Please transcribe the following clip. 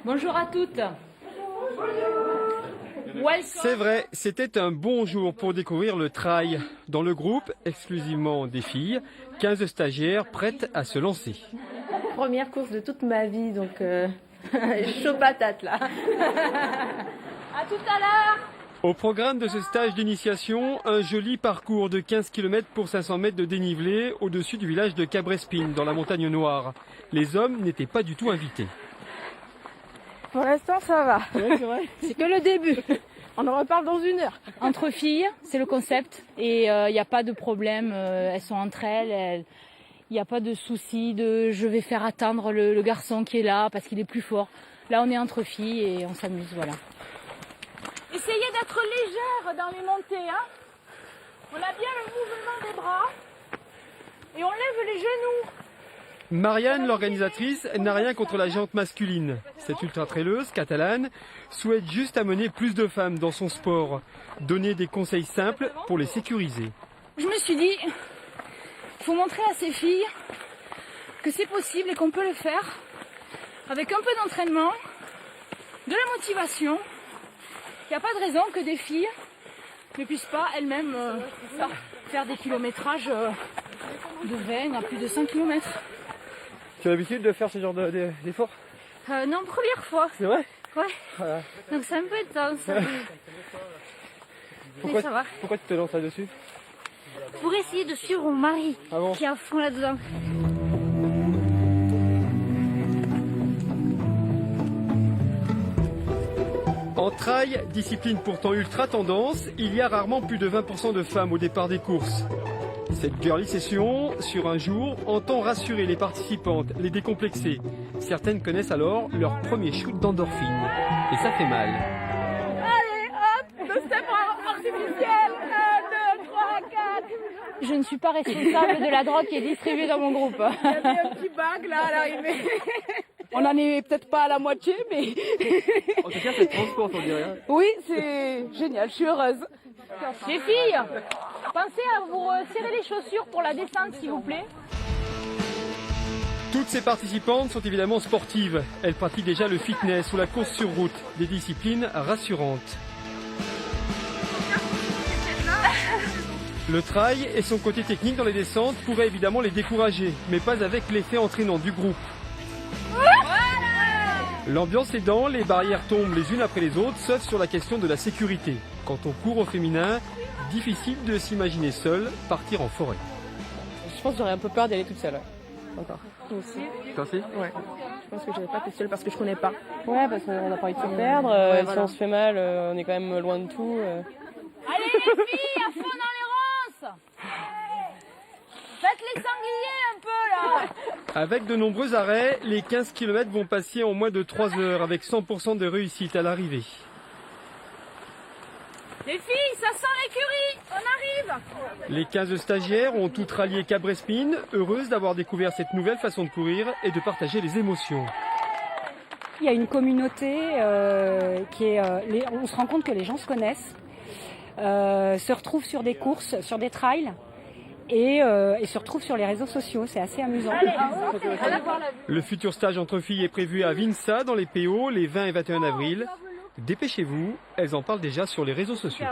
Bonjour à toutes. C'est vrai, c'était un bon jour pour découvrir le trail. Dans le groupe, exclusivement des filles, 15 stagiaires prêtes à se lancer. Première course de toute ma vie, donc chaud patate là. À tout à l'heure. Au programme de ce stage d'initiation, un joli parcours de 15 km pour 500 mètres de dénivelé au-dessus du village de Cabrespine, dans la montagne noire. Les hommes n'étaient pas du tout invités. Pour l'instant ça va. C'est que le début. On en reparle dans une heure. Entre filles, c'est le concept. Et il n'y a pas de problème. Elles sont entre elles. Il n'y a pas de souci de je vais faire attendre le garçon qui est là parce qu'il est plus fort. Là, on est entre filles et on s'amuse, voilà. Essayez d'être légère dans les montées. Hein. On a bien le mouvement des bras et on lève les genoux. Marianne, l'organisatrice, n'a rien contre la jante masculine. Cette ultra-traileuse catalane souhaite juste amener plus de femmes dans son sport, donner des conseils simples pour les sécuriser. Je me suis dit, il faut montrer à ces filles que c'est possible et qu'on peut le faire avec un peu d'entraînement, de la motivation. Il n'y a pas de raison que des filles ne puissent pas elles-mêmes faire des kilométrages de 20 à plus de 100 km. Tu as l'habitude de faire ce genre d'efforts? Non, première fois. C'est vrai? Ouais. Voilà. Donc c'est un peu intense. Pourquoi, Mais ça va. pourquoi tu te lances là-dessus? Pour essayer de suivre mon mari qui est à fond là-dedans. En trail, discipline pourtant ultra tendance, il y a rarement plus de 20% de femmes au départ des courses. Cette girly session, sur un jour, entend rassurer les participantes, les décomplexer. Certaines connaissent alors leur premier shoot d'endorphine. Et ça fait mal. Allez hop, le step artificiel. 1, 2, 3, 4. Je ne suis pas responsable de la drogue qui est distribuée dans mon groupe. Il y avait un petit bag là à l'arrivée. On en est peut-être pas à la moitié, mais... En tout cas, c'est transport, on dirait. Oui, c'est génial, je suis heureuse. Les filles, pensez à vous serrer les chaussures pour la descente, s'il vous plaît. Toutes ces participantes sont évidemment sportives. Elles pratiquent déjà le fitness ou la course sur route, des disciplines rassurantes. Le trail et son côté technique dans les descentes pourraient évidemment les décourager, mais pas avec l'effet entraînant du groupe. L'ambiance aidant, les barrières tombent les unes après les autres, sauf sur la question de la sécurité. Quand on court au féminin, difficile de s'imaginer seul partir en forêt. Je pense que j'aurais un peu peur d'aller toute seule. Ouais. Encore. Toi aussi. Toi aussi? Ouais. Je pense que j'aurais pas été seule parce que je connais pas. Ouais, parce qu'on n'a pas envie de se perdre. Ouais, Si voilà. on se fait mal, on est quand même loin de tout. Allez les filles, à fond dans les ronces. Faites les sangliers un peu là. Avec de nombreux arrêts, les 15 km vont passer en moins de 3 heures avec 100% de réussite à l'arrivée. Les filles, ça sent l'écurie, on arrive. Les 15 stagiaires ont toutes rallié Cabrespine, heureuses d'avoir découvert cette nouvelle façon de courir et de partager les émotions. Il y a une communauté on se rend compte que les gens se connaissent, se retrouvent sur des courses, sur des trails et se retrouvent sur les réseaux sociaux. C'est assez amusant. Le futur stage entre filles est prévu à Vinça dans les PO les 20 et 21 avril. Dépêchez-vous, elles en parlent déjà sur les réseaux sociaux.